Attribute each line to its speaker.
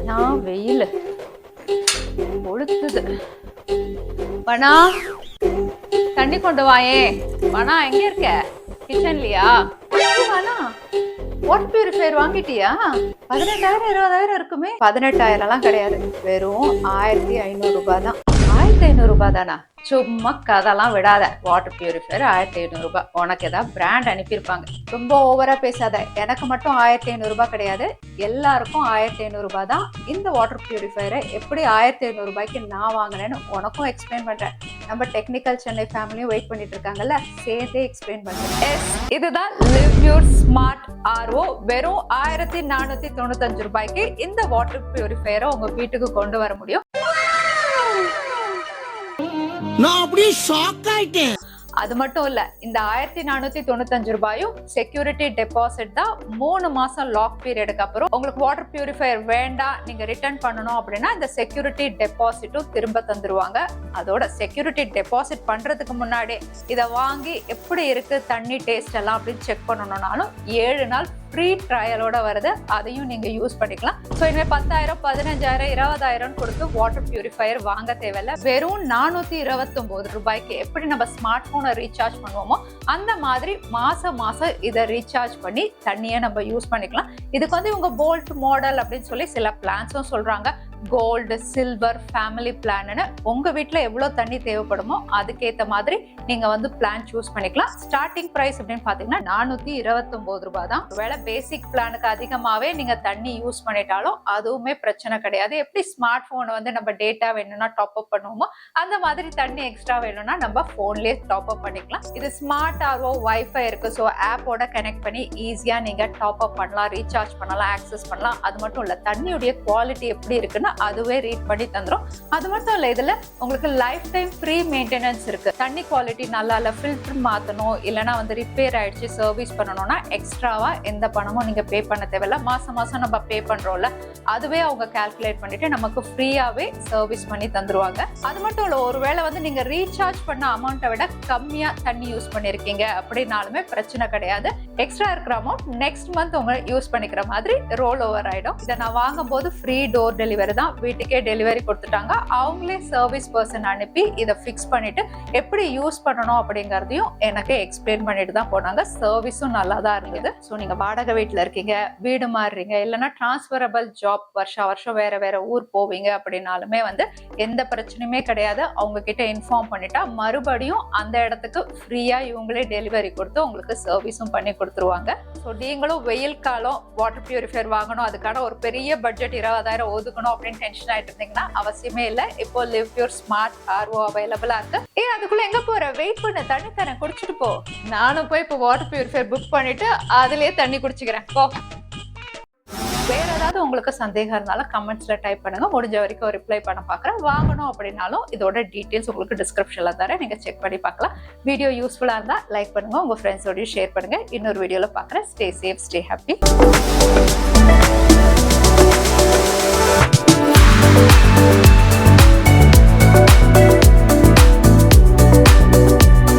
Speaker 1: நான் வெயில் கொளுத்துது. வனா தண்ணி கொண்டு வாயே. வனா எங்க இருக்க? கிச்சன்லயா? வனா வாட்டர் பியூரிஃபையர் வாங்கிட்டியா? 18,000 20,000 இருக்குமே. 18,000 எல்லாம் கிடையாது, வெறும் 1,500 ரூபாய் தான். 1,500 ரூபாய் தானா? சும்மா கதெல்லாம் விடாத. வாட்டர் பியூரிஃபையர் 1,500 ரூபாய். உனக்கு ஏதாவது பிராண்ட் அனுப்பியிருப்பாங்க. ரொம்ப ஓவரா பேசாத. எனக்கு மட்டும் 1,500 ரூபாய் கிடையாது, எல்லாருக்கும் 1,500 ரூபாய் தான். இந்த வாட்டர் பியூரிஃபையரை எப்படி 1,500 ரூபாய்க்கு நான் வாங்கினேன்னு உனக்கும் எக்ஸ்பிளைன் பண்றேன். நம்ம டெக்னிக்கல் சென்னை ஃபேமிலியும் வெயிட் பண்ணிட்டு இருக்காங்கல்ல, சேர்ந்தே எக்ஸ்பிளைன் பண்றேன். இதுதான் லிவ்ப்யூர் ஸ்மார்ட் RO. வெறும் 1,495 ரூபாய்க்கு இந்த வாட்டர் பியூரிஃபையரை உங்க வீட்டுக்கு கொண்டு வர முடியும்.
Speaker 2: நான் அப்படியே ஷாக் ஆயிட்டேன்.
Speaker 1: அது மட்டும் இல்ல, இந்த 1,495 ரூபாயும் செக்யூரிட்டி டெபாசிட் தான். 3 மாசம் லாக் பீரியடுக்கு அப்புறம் உங்களுக்கு வாட்டர் பியூரிஃபையர் வேண்டாம், நீங்க ரிட்டர்ன் பண்ணணும் அப்படின்னா இந்த செக்யூரிட்டி டெபாசிட்டும் திரும்ப தந்துருவாங்க. அதோட செக்யூரிட்டி டெபாசிட் பண்றதுக்கு முன்னாடி இதை வாங்கி எப்படி இருக்கு தண்ணி டேஸ்ட் எல்லாம் அப்படின்னு செக் பண்ணணும்னாலும் 7 நாள் ஃப்ரீ ட்ரையலோட வருது. அதையும் நீங்க யூஸ் பண்ணிக்கலாம். ஸோ இனிமேல் 10,000 15,000 20,000 கொடுத்து வாட்டர் பியூரிஃபையர் வாங்க தேவையில்ல. வெறும் 429 ரூபாய்க்கு எப்படி நம்ம ஸ்மார்ட் போனை ரீசார்ஜ் பண்ணுவோமோ அந்த மாதிரி மாசம் இதை ரீசார்ஜ் பண்ணி தண்ணியை நம்ம யூஸ் பண்ணிக்கலாம். இதுக்கு வந்து இவங்க போல்ட் மாடல் அப்படின்னு சொல்லி சில பிளான்ஸும் சொல்றாங்க. கோல்டு, சில்வர், ஃபேமிலி பிளான்னு உங்க வீட்டுல எவ்வளவு தண்ணி தேவைப்படுமோ அதுக்கேற்ற மாதிரி நீங்க வந்து பிளான் சூஸ் பண்ணிக்கலாம். ஸ்டார்டிங் பிரைஸ் அப்படின்னு பாத்தீங்கன்னா 429 ரூபாய் தான். ஒருவேளை பேசிக் பிளானுக்கு அதிகமாவே நீங்க தண்ணி யூஸ் பண்ணிட்டாலும் அதுவுமே பிரச்சனை கிடையாது. எப்படி ஸ்மார்ட் போன் வந்து நம்ம டேட்டா வேணும்னா டாப் அப் பண்ணுவோமோ அந்த மாதிரி தண்ணி எக்ஸ்ட்ரா வேணும்னா நம்ம போன்லயே டாப் அப் பண்ணிக்கலாம். இது ஸ்மார்ட் RO வைஃபை இருக்கு. ஸோ ஆப்போட கனெக்ட் பண்ணி ஈஸியா நீங்க டாப் அப் பண்ணலாம், ரீசார்ஜ் பண்ணலாம், ஆக்சஸ் பண்ணலாம். அது மட்டும் இல்ல, தண்ணியுடைய குவாலிட்டி எப்படி இருக்குன்னா அதுவே ரீட் பண்ணி தந்துரும். அது மட்டும் இல்ல, இதுல உங்களுக்கு லைஃப் டைம் ஃப்ரீ மெயின்டெனன்ஸ் இருக்கு. தண்ணி குவாலிட்டி நல்லா இல்ல, ஃபில்டர் மாத்தணும், இல்லைன்னா வந்து ரிப்பேர் ஆயிடுச்சு, சர்வீஸ் பண்ணணும்னா எக்ஸ்ட்ராவா எந்த பணமும் நீங்க பே பண்ண தேவையில்ல. மாசம் நம்ம பே பண்றோம்ல, அதுவே அவங்க கால்குலேட் பண்ணிட்டு நமக்கு ஃப்ரீயாவே சர்வீஸ் பண்ணி தந்துருவாங்க. அது மட்டும் இல்ல, ஒருவேளை வந்து நீங்க ரீசார்ஜ் பண்ண அமௌண்ட்டை விட கம்மியா தண்ணி யூஸ் பண்ணிருக்கீங்க அப்படின்னாலுமே பிரச்சனை கிடையாது. எக்ஸ்ட்ரா இருக்கிற அமௌண்ட் நெக்ஸ்ட் மந்த் உங்க யூஸ் பண்ணிக்கிற மாதிரி ரோல் ஓவர் ஆயிடும். இதை நான் வாங்கும் போது ஃப்ரீ டோர் டெலிவரி தான். வீட்டுக்கே டெலிவரி கொடுத்துட்டாங்க. அவங்களே சர்வீஸ் பர்சன் அனுப்பி இதை ஃபிக்ஸ் பண்ணிட்டு எப்படி யூஸ் பண்ணணும் அப்படிங்கறதையும் எனக்கு எக்ஸ்பிளைன் பண்ணிட்டு தான் போனாங்க. சர்வீஸும் நல்லா தான் இருந்தது. ஸோ நீங்க வாடகை வீட்டுல இருக்கீங்க, வீடு மாறுறீங்க, இல்லைன்னா டிரான்ஸ்பரபிள் ஜாப் வருஷம் வேற ஊர் போவீங்க அப்படின்னாலுமே வந்து எந்த பிரச்சனையுமே கிடையாது. அவங்க கிட்ட இன்ஃபார்ம் பண்ணிட்டா மறுபடியும் அந்த இடத்துக்கு ஃப்ரீயா இவங்களே டெலிவரி கொடுத்து உங்களுக்கு சர்வீஸும் பண்ணி கொடுத்துருவாங்க. ஸோ நீங்களும் வெயில் காலம் வாட்டர் பியூரிஃபையர் வாங்கணும், அதுக்கான ஒரு பெரிய பட்ஜெட் 20,000 ஒதுக்கணும் அப்படின்னு டென்ஷன் ஆயிட்டு இருந்தீங்கன்னா அவசியமே இல்லை. இப்போ லிவ்ப்யூர் ஸ்மார்ட் RO அவைலபிளா இருக்கு. அதுக்குள்ள எங்க போற? வெயிட் பண்ண, தண்ணி தரேன், குடிச்சிட்டு போ. நானும் போய் இப்போ வாட்டர் பியூரிஃபையர் புக் பண்ணிட்டு அதுலயே தண்ணி குடிச்சுக்கிறேன். போ. வேற ஏதாவது உங்களுக்கு சந்தேகம் இருந்தாலும் கமெண்ட்ஸ்ல டைப் பண்ணுங்க. முடிஞ்ச வரைக்கும் ரிப்ளை பண்ண பாக்குறேன். வாங்கணும் அப்படின்னாலும் இதோட டீடைல்ஸ் உங்களுக்கு டிஸ்கிரிப்ஷன்ல தரேன், நீங்க செக் பண்ணி பார்க்கலாம். வீடியோ யூஸ்ஃபுல்லா இருந்தா லைக் பண்ணுங்க, உங்க ஃப்ரெண்ட்ஸோடய ஷேர் பண்ணுங்க. இன்னொரு வீடியோல பாக்குறேன். Stay safe, stay happy.